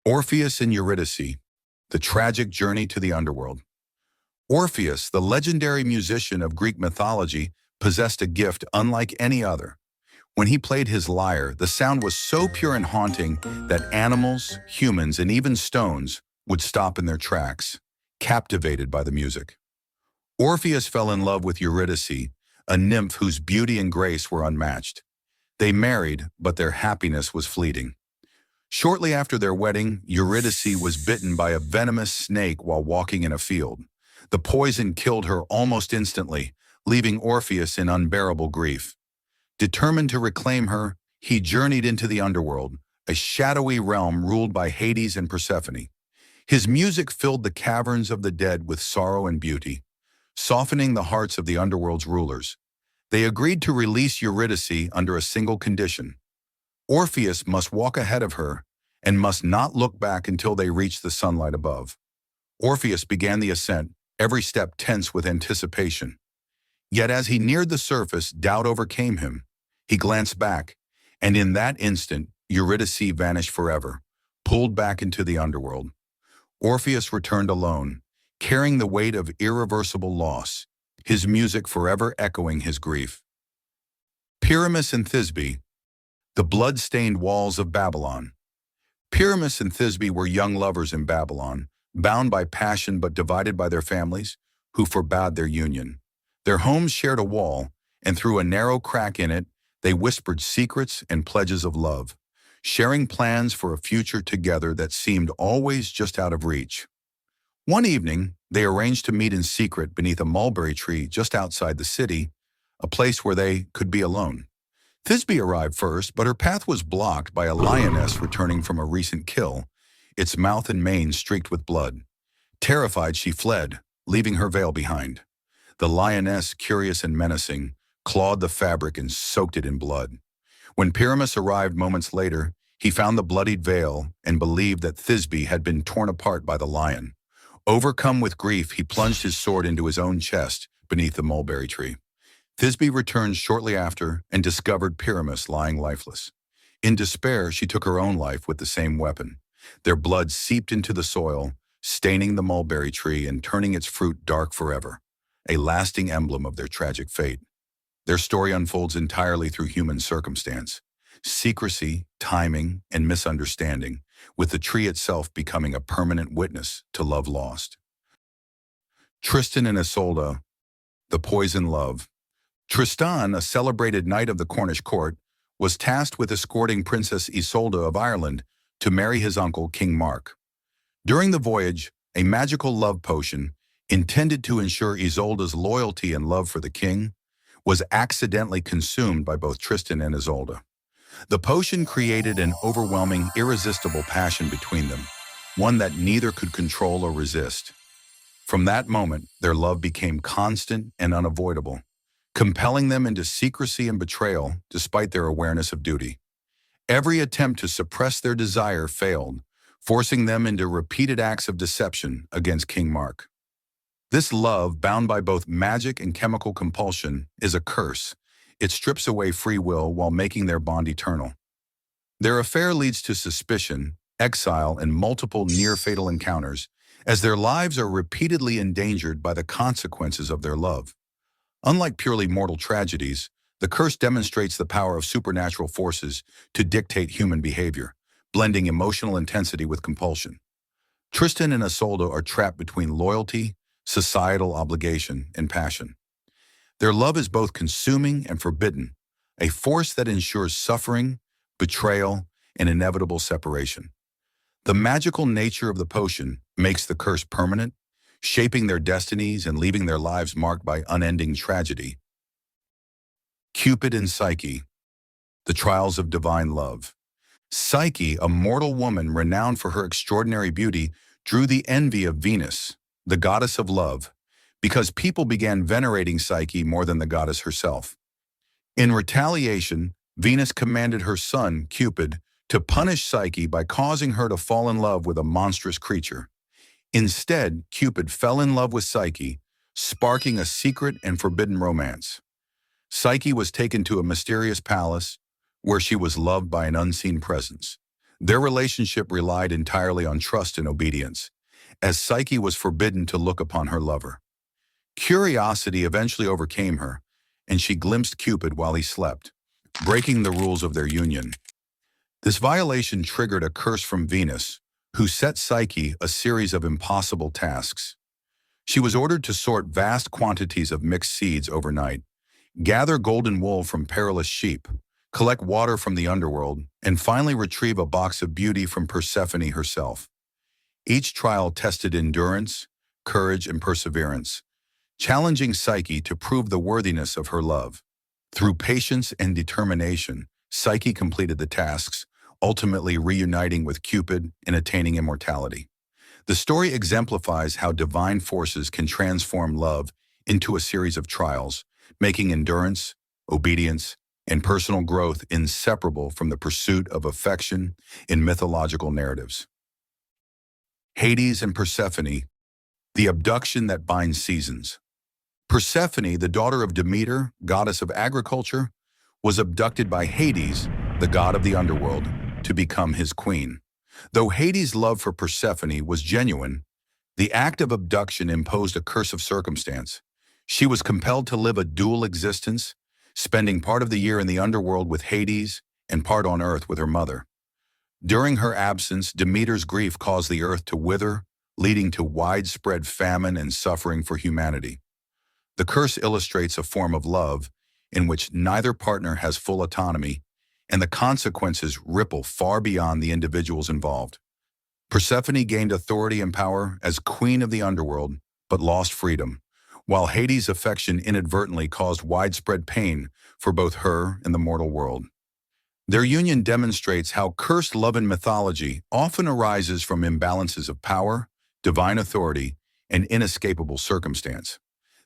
Orpheus and Eurydice, the tragic journey to the underworld. Orpheus, the legendary musician of Greek mythology, possessed a gift unlike any other. When he played his lyre, the sound was so pure and haunting that animals, humans, and even stones would stop in their tracks, captivated by the music. Orpheus fell in love with Eurydice, a nymph whose beauty and grace were unmatched. They married, but their happiness was fleeting. Shortly after their wedding, Eurydice was bitten by a venomous snake while walking in a field. The poison killed her almost instantly, leaving Orpheus in unbearable grief. Determined to reclaim her, he journeyed into the underworld, a shadowy realm ruled by Hades and Persephone. His music filled the caverns of the dead with sorrow and beauty, softening the hearts of the underworld's rulers. They agreed to release Eurydice under a single condition. Orpheus must walk ahead of her and must not look back until they reached the sunlight above. Orpheus began the ascent, every step tense with anticipation. Yet as he neared the surface, doubt overcame him. He glanced back, and in that instant, Eurydice vanished forever, pulled back into the underworld. Orpheus returned alone, carrying the weight of irreversible loss, his music forever echoing his grief. Pyramus and Thisbe, the blood-stained walls of Babylon. Pyramus and Thisbe were young lovers in Babylon, bound by passion but divided by their families, who forbade their union. Their homes shared a wall, and through a narrow crack in it, they whispered secrets and pledges of love, sharing plans for a future together that seemed always just out of reach. One evening, they arranged to meet in secret beneath a mulberry tree just outside the city, a place where they could be alone. Thisbe arrived first, but her path was blocked by a lioness returning from a recent kill, its mouth and mane streaked with blood. Terrified, she fled, leaving her veil behind. The lioness, curious and menacing, clawed the fabric and soaked it in blood. When Pyramus arrived moments later, he found the bloodied veil and believed that Thisbe had been torn apart by the lion. Overcome with grief, he plunged his sword into his own chest beneath the mulberry tree. Thisbe returned shortly after and discovered Pyramus lying lifeless. In despair, she took her own life with the same weapon. Their blood seeped into the soil, staining the mulberry tree and turning its fruit dark forever, a lasting emblem of their tragic fate. Their story unfolds entirely through human circumstance, secrecy, timing, and misunderstanding, with the tree itself becoming a permanent witness to love lost. Tristan and Isolde, the poison love. Tristan, a celebrated knight of the Cornish court, was tasked with escorting Princess Isolde of Ireland to marry his uncle, King Mark. During the voyage, a magical love potion, intended to ensure Isolde's loyalty and love for the king, was accidentally consumed by both Tristan and Isolde. The potion created an overwhelming, irresistible passion between them, one that neither could control or resist. From that moment, their love became constant and unavoidable, compelling them into secrecy and betrayal despite their awareness of duty. Every attempt to suppress their desire failed, forcing them into repeated acts of deception against King Mark. This love, bound by both magic and chemical compulsion, is a curse. It strips away free will while making their bond eternal. Their affair leads to suspicion, exile, and multiple near-fatal encounters, as their lives are repeatedly endangered by the consequences of their love. Unlike purely mortal tragedies, the curse demonstrates the power of supernatural forces to dictate human behavior, blending emotional intensity with compulsion. Tristan and Isolde are trapped between loyalty, societal obligation, and passion. Their love is both consuming and forbidden, a force that ensures suffering, betrayal, and inevitable separation. The magical nature of the potion makes the curse permanent, shaping their destinies and leaving their lives marked by unending tragedy. Cupid and Psyche, the trials of divine love. Psyche, a mortal woman renowned for her extraordinary beauty, drew the envy of Venus, the goddess of love, because people began venerating Psyche more than the goddess herself. In retaliation, Venus commanded her son, Cupid, to punish Psyche by causing her to fall in love with a monstrous creature. Instead, Cupid fell in love with Psyche, sparking a secret and forbidden romance. Psyche was taken to a mysterious palace where she was loved by an unseen presence. Their relationship relied entirely on trust and obedience, as Psyche was forbidden to look upon her lover. Curiosity eventually overcame her, and she glimpsed Cupid while he slept, breaking the rules of their union. This violation triggered a curse from Venus, who set Psyche a series of impossible tasks. She was ordered to sort vast quantities of mixed seeds overnight, gather golden wool from perilous sheep, collect water from the underworld, and finally retrieve a box of beauty from Persephone herself. Each trial tested endurance, courage, and perseverance, challenging Psyche to prove the worthiness of her love. Through patience and determination, Psyche completed the tasks, ultimately reuniting with Cupid and attaining immortality. The story exemplifies how divine forces can transform love into a series of trials, making endurance, obedience, and personal growth inseparable from the pursuit of affection in mythological narratives. Hades and Persephone, the abduction that binds seasons. Persephone, the daughter of Demeter, goddess of agriculture, was abducted by Hades, the god of the underworld, to become his queen. Though Hades' love for Persephone was genuine, the act of abduction imposed a curse of circumstance. She was compelled to live a dual existence, spending part of the year in the underworld with Hades and part on earth with her mother. During her absence, Demeter's grief caused the earth to wither, leading to widespread famine and suffering for humanity. The curse illustrates a form of love in which neither partner has full autonomy, and the consequences ripple far beyond the individuals involved. Persephone gained authority and power as queen of the underworld, but lost freedom, while Hades' affection inadvertently caused widespread pain for both her and the mortal world. Their union demonstrates how cursed love in mythology often arises from imbalances of power, divine authority, and inescapable circumstance.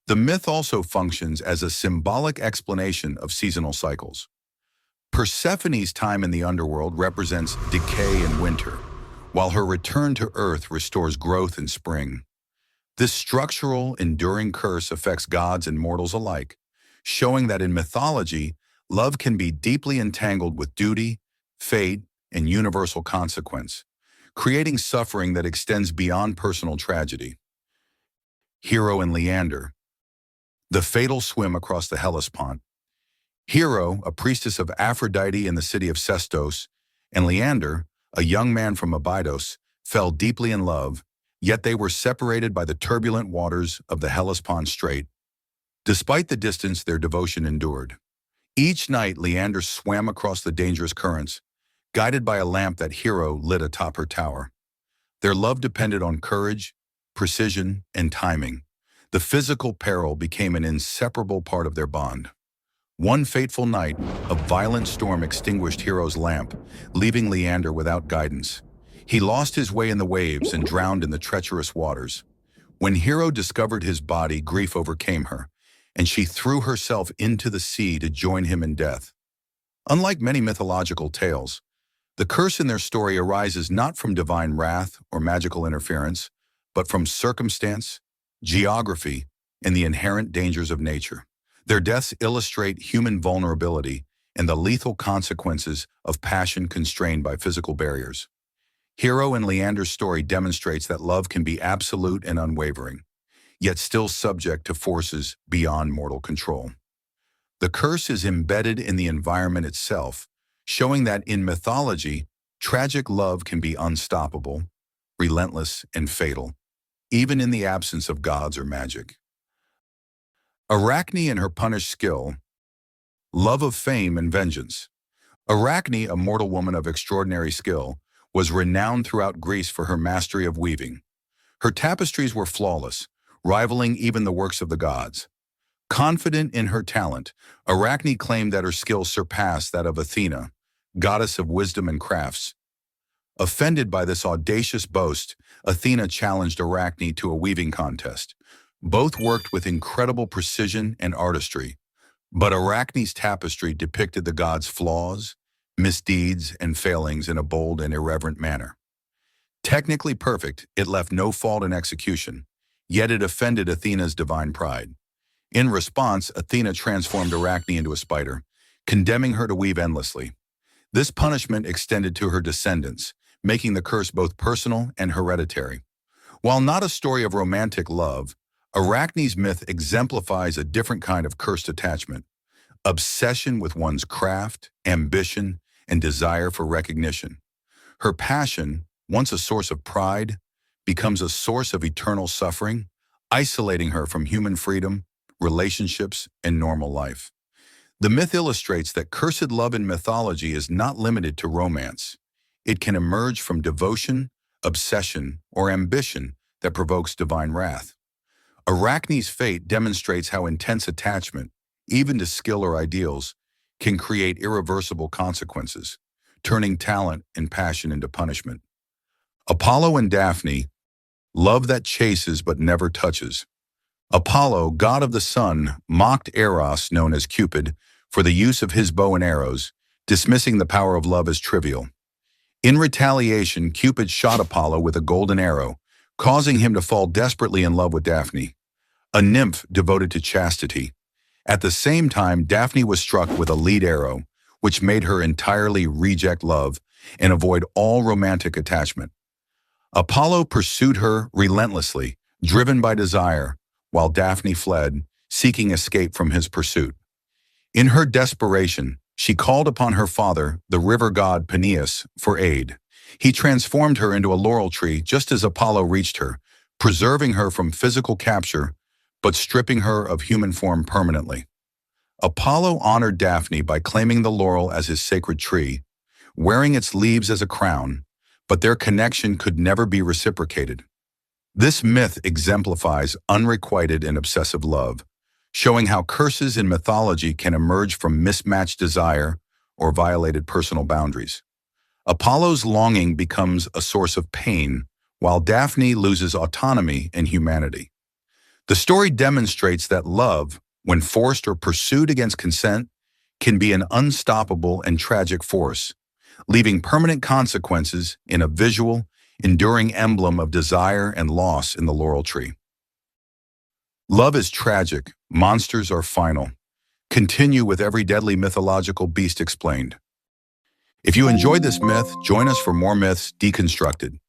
The myth also functions as a symbolic explanation of seasonal cycles. Persephone's time in the underworld represents decay and winter, while her return to Earth restores growth and spring. This structural, enduring curse affects gods and mortals alike, showing that in mythology, love can be deeply entangled with duty, fate, and universal consequence, creating suffering that extends beyond personal tragedy. Hero and Leander, the fatal swim across the Hellespont. Hero, a priestess of Aphrodite in the city of Sestos, and Leander, a young man from Abydos, fell deeply in love, yet they were separated by the turbulent waters of the Hellespont Strait. Despite the distance, their devotion endured. Each night, Leander swam across the dangerous currents, guided by a lamp that Hero lit atop her tower. Their love depended on courage, precision, and timing. The physical peril became an inseparable part of their bond. One fateful night, a violent storm extinguished Hero's lamp, leaving Leander without guidance. He lost his way in the waves and drowned in the treacherous waters. When Hero discovered his body, grief overcame her, and she threw herself into the sea to join him in death. Unlike many mythological tales, the curse in their story arises not from divine wrath or magical interference, but from circumstance, geography, and the inherent dangers of nature. Their deaths illustrate human vulnerability and the lethal consequences of passion constrained by physical barriers. Hero and Leander's story demonstrates that love can be absolute and unwavering, yet still subject to forces beyond mortal control. The curse is embedded in the environment itself, showing that in mythology, tragic love can be unstoppable, relentless, and fatal, even in the absence of gods or magic. Arachne and her punished skill, love of fame and vengeance. Arachne, a mortal woman of extraordinary skill, was renowned throughout Greece for her mastery of weaving. Her tapestries were flawless, rivaling even the works of the gods. Confident in her talent, Arachne claimed that her skill surpassed that of Athena, goddess of wisdom and crafts. Offended by this audacious boast, Athena challenged Arachne to a weaving contest. Both worked with incredible precision and artistry, but Arachne's tapestry depicted the gods' flaws, misdeeds, and failings in a bold and irreverent manner. Technically perfect, it left no fault in execution, yet it offended Athena's divine pride. In response, Athena transformed Arachne into a spider, condemning her to weave endlessly. This punishment extended to her descendants, making the curse both personal and hereditary. While not a story of romantic love, Arachne's myth exemplifies a different kind of cursed attachment: obsession with one's craft, ambition, and desire for recognition. Her passion, once a source of pride, becomes a source of eternal suffering, isolating her from human freedom, relationships, and normal life. The myth illustrates that cursed love in mythology is not limited to romance. It can emerge from devotion, obsession, or ambition that provokes divine wrath. Arachne's fate demonstrates how intense attachment, even to skill or ideals, can create irreversible consequences, turning talent and passion into punishment. Apollo and Daphne, love that chases but never touches. Apollo, god of the sun, mocked Eros, known as Cupid, for the use of his bow and arrows, dismissing the power of love as trivial. In retaliation, Cupid shot Apollo with a golden arrow, causing him to fall desperately in love with Daphne, a nymph devoted to chastity. At the same time, Daphne was struck with a lead arrow, which made her entirely reject love and avoid all romantic attachment. Apollo pursued her relentlessly, driven by desire, while Daphne fled, seeking escape from his pursuit. In her desperation, she called upon her father, the river god Peneus, for aid. He transformed her into a laurel tree just as Apollo reached her, preserving her from physical capture, but stripping her of human form permanently. Apollo honored Daphne by claiming the laurel as his sacred tree, wearing its leaves as a crown, but their connection could never be reciprocated. This myth exemplifies unrequited and obsessive love, showing how curses in mythology can emerge from mismatched desire or violated personal boundaries. Apollo's longing becomes a source of pain, while Daphne loses autonomy and humanity. The story demonstrates that love, when forced or pursued against consent, can be an unstoppable and tragic force, leaving permanent consequences in a visual, enduring emblem of desire and loss in the laurel tree. Love is tragic, monsters are final. Continue with every deadly mythological beast explained. If you enjoyed this myth, join us for more myths deconstructed.